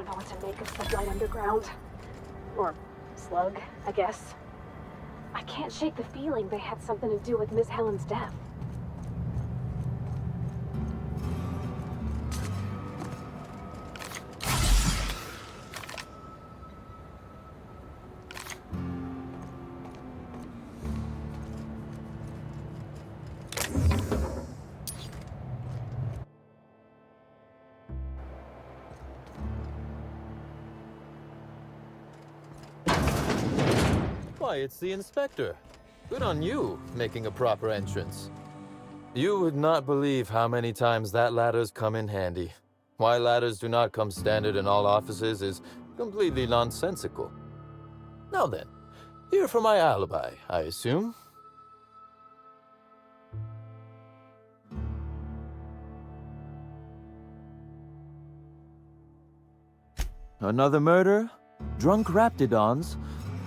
know what to make of Sublight Underground. Or Slug, I guess. I can't shake the feeling they had something to do with Miss Helen's death. Why, it's the inspector. Good on you, making a proper entrance. You would not believe how many times that ladder's come in handy. Why ladders do not come standard in all offices is completely nonsensical. Now then, here for my alibi, I assume. Another murder? Drunk Raptidons?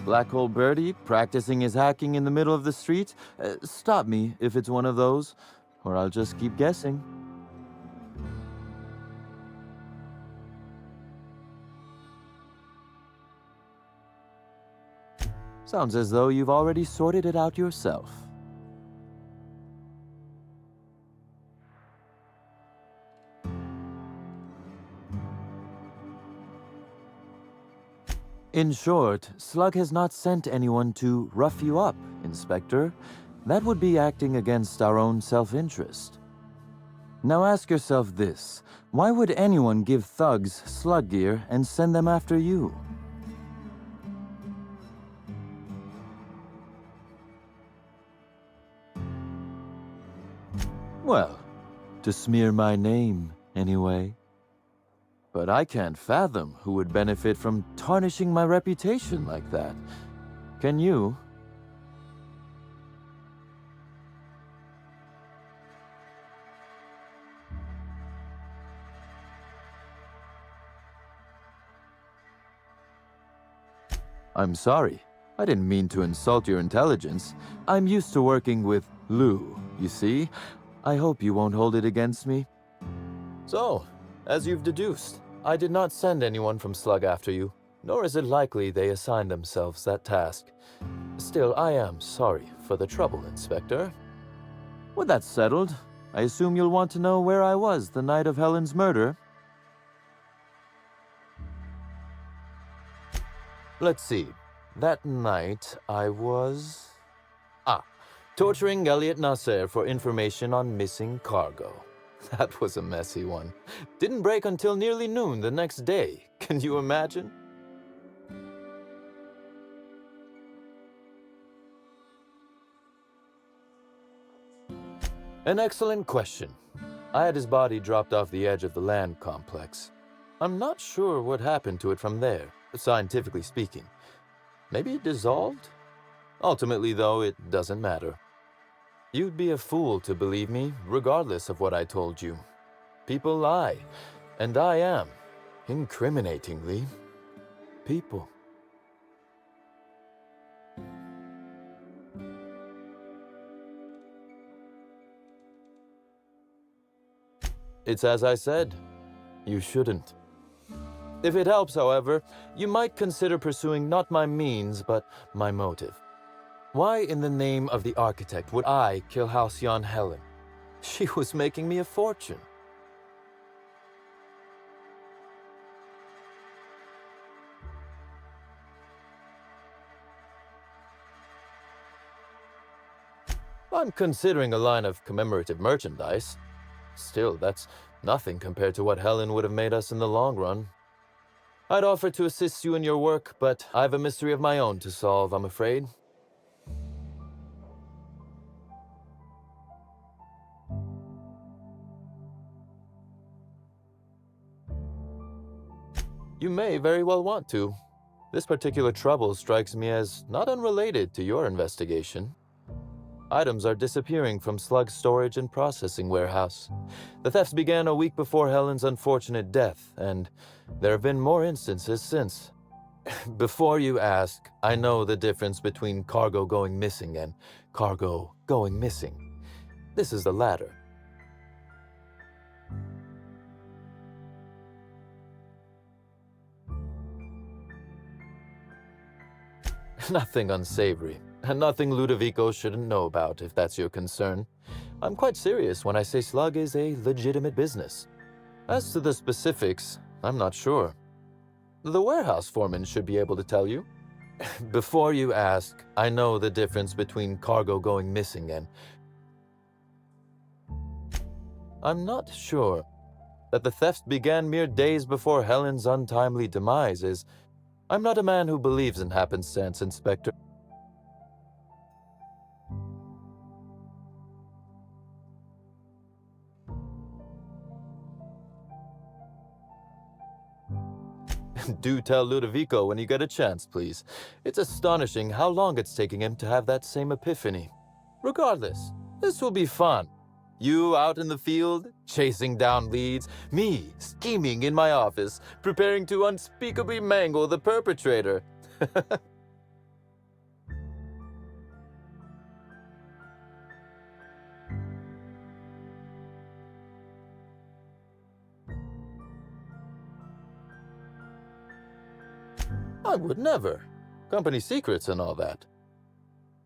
Black Hole Birdie practicing his hacking in the middle of the street? Stop me if it's one of those, or I'll just keep guessing. Sounds as though you've already sorted it out yourself. In short, Slug has not sent anyone to rough you up, Inspector. That would be acting against our own self-interest. Now ask yourself this. Why would anyone give thugs slug gear and send them after you? Well, to smear my name, anyway. But I can't fathom who would benefit from tarnishing my reputation like that. Can you? I'm sorry. I didn't mean to insult your intelligence. I'm used to working with Lou, you see? I hope you won't hold it against me. So, as you've deduced, I did not send anyone from Slug after you, nor is it likely they assigned themselves that task. Still, I am sorry for the trouble, Inspector. With that settled, I assume you'll want to know where I was the night of Helen's murder. Let's see. That night, I was... torturing Elliot Nasser for information on missing cargo. That was a messy one. Didn't break until nearly noon the next day. Can you imagine? An excellent question. I had his body dropped off the edge of the land complex. I'm not sure what happened to it from there, scientifically speaking. Maybe it dissolved? Ultimately, though, it doesn't matter. You'd be a fool to believe me, regardless of what I told you. People lie, and I am, incriminatingly, people. It's as I said. You shouldn't. If it helps, however, you might consider pursuing not my means, but my motive. Why in the name of the architect would I kill Halcyon Helen? She was making me a fortune. I'm considering a line of commemorative merchandise. Still, that's nothing compared to what Helen would have made us in the long run. I'd offer to assist you in your work, but I've a mystery of my own to solve, I'm afraid. You may very well want to. This particular trouble strikes me as not unrelated to your investigation. Items are disappearing from Slug's storage and processing warehouse. The thefts began a week before Helen's unfortunate death, and there have been more instances since. Before you ask, I know the difference between cargo going missing and cargo going missing. This is the latter. Nothing unsavory, and nothing Ludovico shouldn't know about, if that's your concern. I'm quite serious when I say Slug is a legitimate business. As to the specifics, I'm not sure. The warehouse foreman should be able to tell you. Before you ask, I know the difference between cargo going missing and... I'm not sure that the theft began mere days before Helen's untimely demise is... I'm not a man who believes in happenstance, Inspector. Do tell Ludovico when you get a chance, please. It's astonishing how long it's taking him to have that same epiphany. Regardless, this will be fun. You out in the field, chasing down leads, me scheming in my office, preparing to unspeakably mangle the perpetrator. I would never. Company secrets and all that.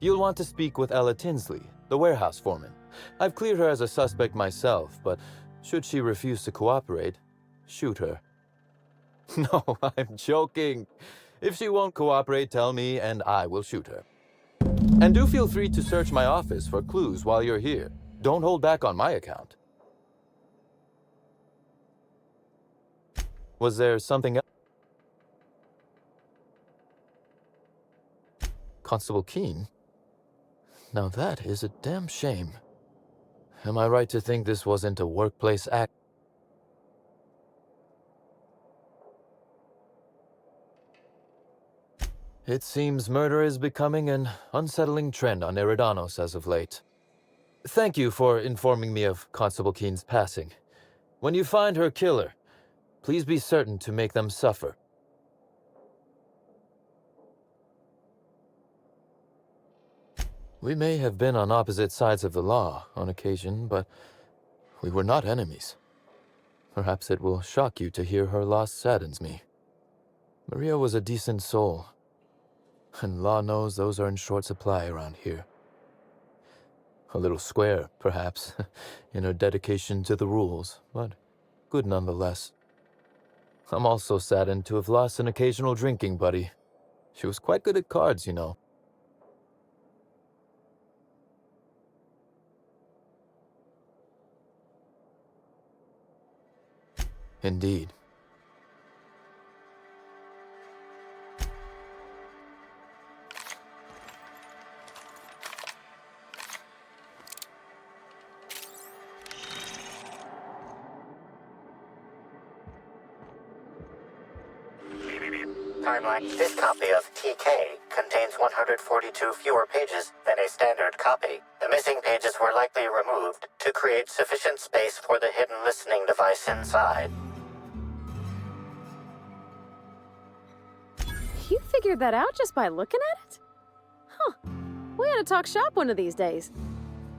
You'll want to speak with Ella Tinsley, the warehouse foreman. I've cleared her as a suspect myself, but should she refuse to cooperate, shoot her. No, I'm joking. If she won't cooperate, tell me and I will shoot her. And do feel free to search my office for clues while you're here. Don't hold back on my account. Was there something else? Constable Keene? Now that is a damn shame. Am I right to think this wasn't a workplace act? It seems murder is becoming an unsettling trend on Eridanos as of late. Thank you for informing me of Constable Keene's passing. When you find her killer, please be certain to make them suffer. We may have been on opposite sides of the law on occasion, but we were not enemies. Perhaps it will shock you to hear her loss saddens me. Maria was a decent soul, and law knows those are in short supply around here. A little square, perhaps, in her dedication to the rules, but good nonetheless. I'm also saddened to have lost an occasional drinking buddy. She was quite good at cards, you know. Indeed. Timeline. This copy of TK contains 142 fewer pages than a standard copy. The missing pages were likely removed to create sufficient space for the hidden listening device inside. You figured that out just by looking at it? Huh. We ought to talk shop one of these days.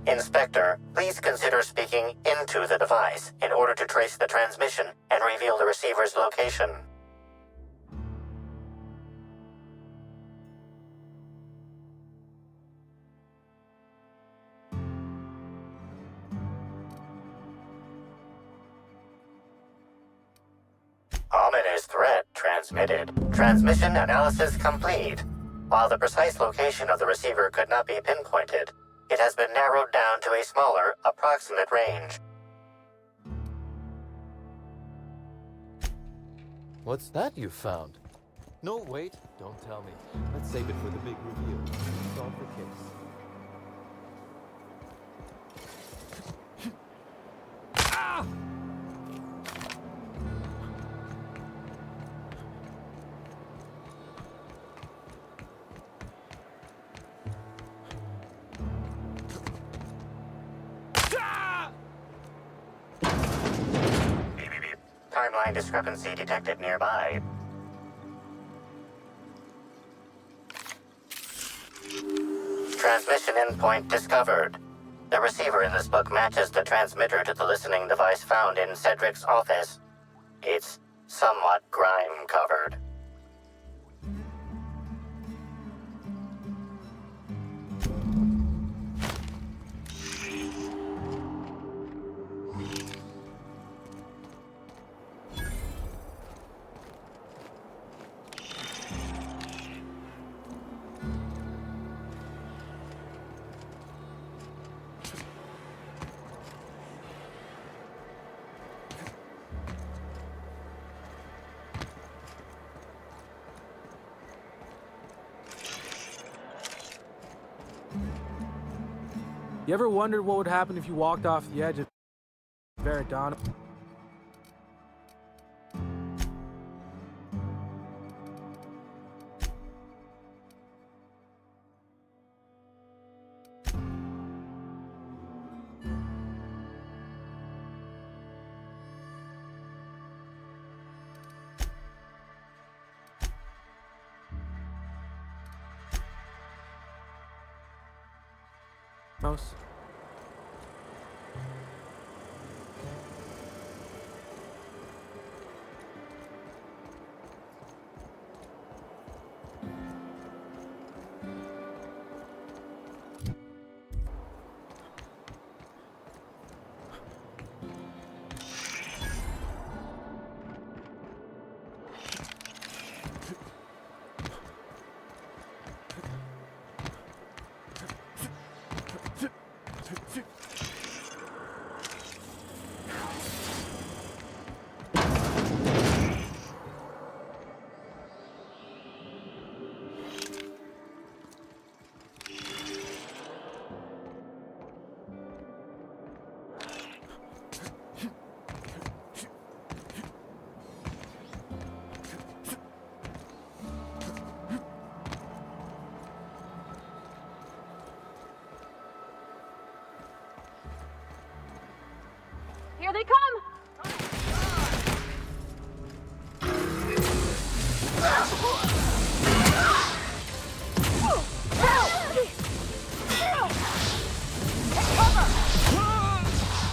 Inspector, please consider speaking into the device in order to trace the transmission and reveal the receiver's location. Ominous threat transmitted. Transmission analysis complete. While the precise location of the receiver could not be pinpointed, it has been narrowed down to a smaller, approximate range. What's that you found? No, wait, don't tell me. Let's save it for the big reveal. Solve the case. Ah! Timeline discrepancy detected nearby. Transmission endpoint discovered. The receiver in this book matches the transmitter to the listening device found in Sedrick's office. It's somewhat grime-covered. You ever wondered what would happen if you walked off the edge of Veridon? Mouse? Here they come!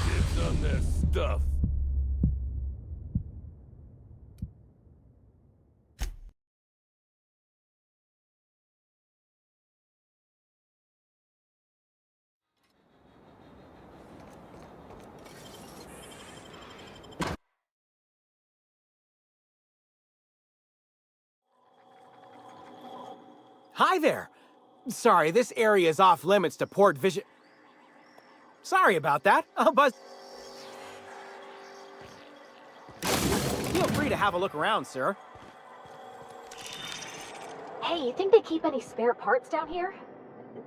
Dibs on their stuff. Hi there! Sorry, this area is off limits to port vision. Sorry about that. I'll buzz. Feel free to have a look around, sir. Hey, you think they keep any spare parts down here?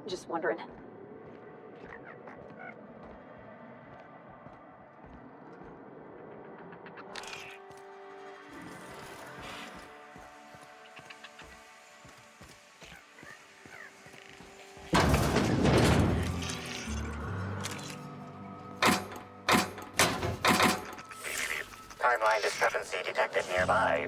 Just wondering. Timeline discrepancy detected nearby.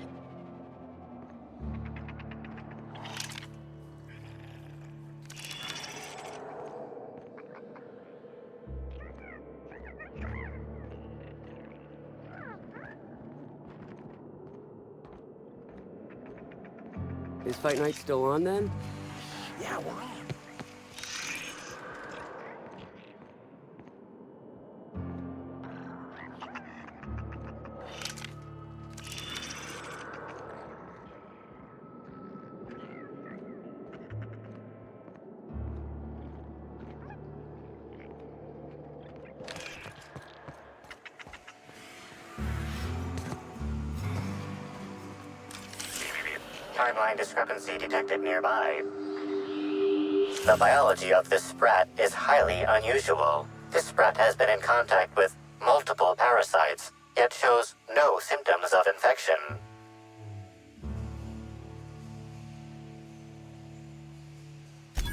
Is Fight Night still on then? Yeah, we're on. Timeline discrepancy detected nearby. The biology of this sprat is highly unusual. This sprat has been in contact with multiple parasites, yet shows no symptoms of infection.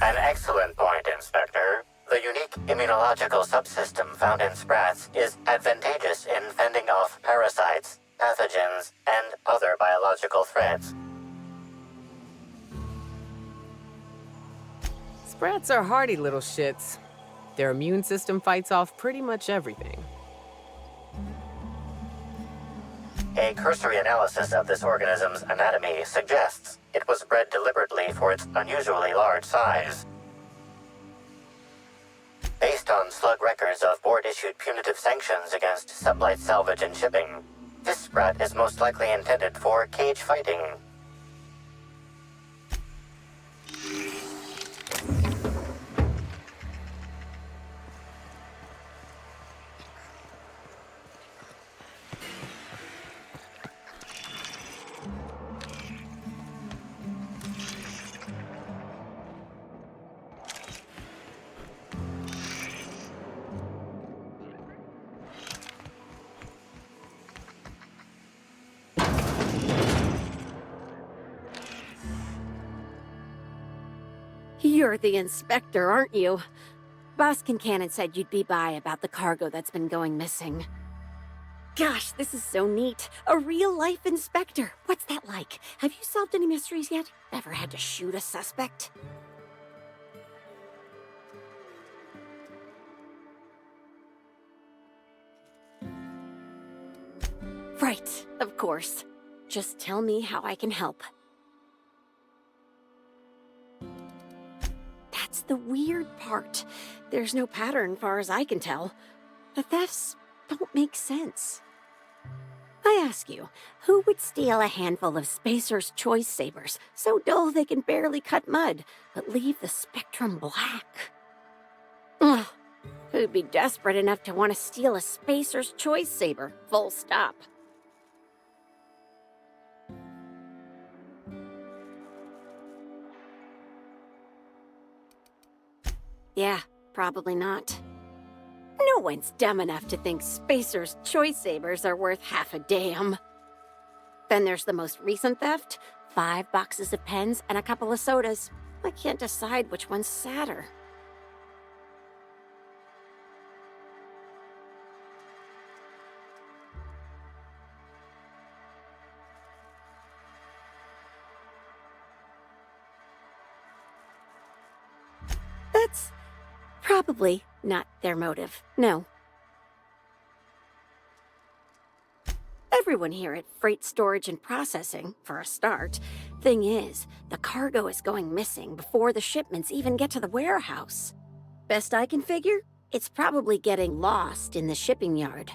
An excellent point, Inspector. The unique immunological subsystem found in sprats is advantageous in fending off parasites, pathogens, and other biological threats. Sprats are hardy little shits. Their immune system fights off pretty much everything. A cursory analysis of this organism's anatomy suggests it was bred deliberately for its unusually large size. Based on slug records of board-issued punitive sanctions against sublight salvage and shipping, this sprat is most likely intended for cage fighting. You're the inspector, aren't you? Boss Kincannon said you'd be by about the cargo that's been going missing. Gosh, this is so neat. A real-life inspector. What's that like? Have you solved any mysteries yet? Ever had to shoot a suspect? Right, of course. Just tell me how I can help. That's the weird part. There's no pattern far as I can tell. The thefts don't make sense. I ask you, who would steal a handful of Spacer's Choice Sabers, so dull they can barely cut mud, but leave the spectrum black? Ugh, who'd be desperate enough to want to steal a Spacer's Choice Saber, full stop? Yeah, probably not. No one's dumb enough to think Spacer's Choice Sabers are worth half a damn. Then there's the most recent theft, 5 boxes of pens and a couple of sodas. I can't decide which one's sadder. That's probably not their motive, no. Everyone here at Freight Storage and Processing, for a start. Thing is, the cargo is going missing before the shipments even get to the warehouse. Best I can figure, it's probably getting lost in the shipping yard.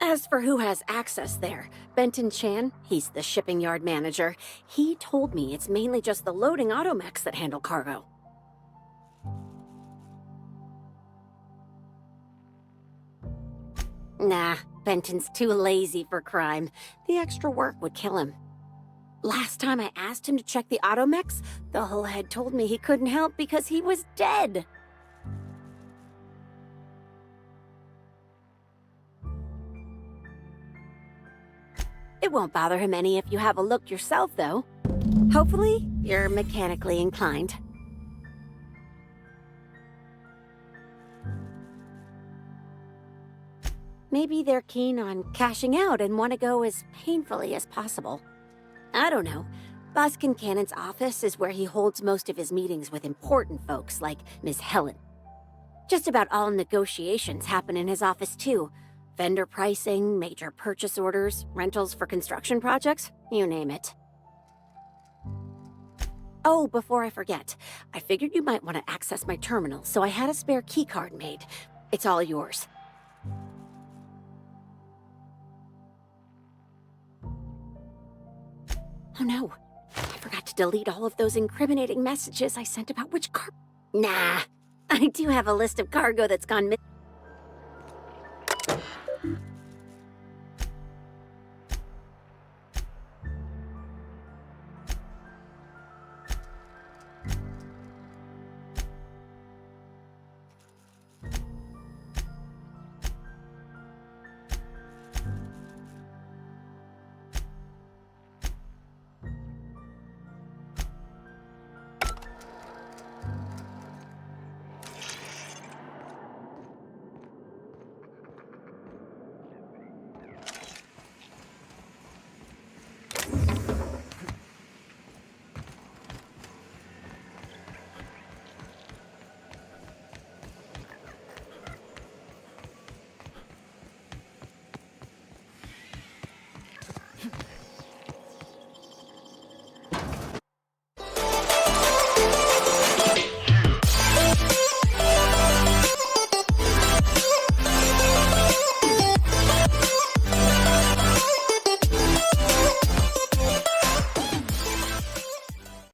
As for who has access there, Benton Chan, he's the shipping yard manager, he told me it's mainly just the loading automechs that handle cargo. Nah, Benton's too lazy for crime. The extra work would kill him. Last time I asked him to check the automechs, the whole head told me he couldn't help because he was dead. It won't bother him any if you have a look yourself, though. Hopefully, you're mechanically inclined. Maybe they're keen on cashing out and want to go as painfully as possible. I don't know. Boss Kincannon's office is where he holds most of his meetings with important folks like Miss Helen. Just about all negotiations happen in his office too. Vendor pricing, major purchase orders, rentals for construction projects, you name it. Oh, before I forget, I figured you might want to access my terminal, so I had a spare keycard made. It's all yours. Oh no, I forgot to delete all of those incriminating messages I sent about which Nah, I do have a list of cargo that's gone missing.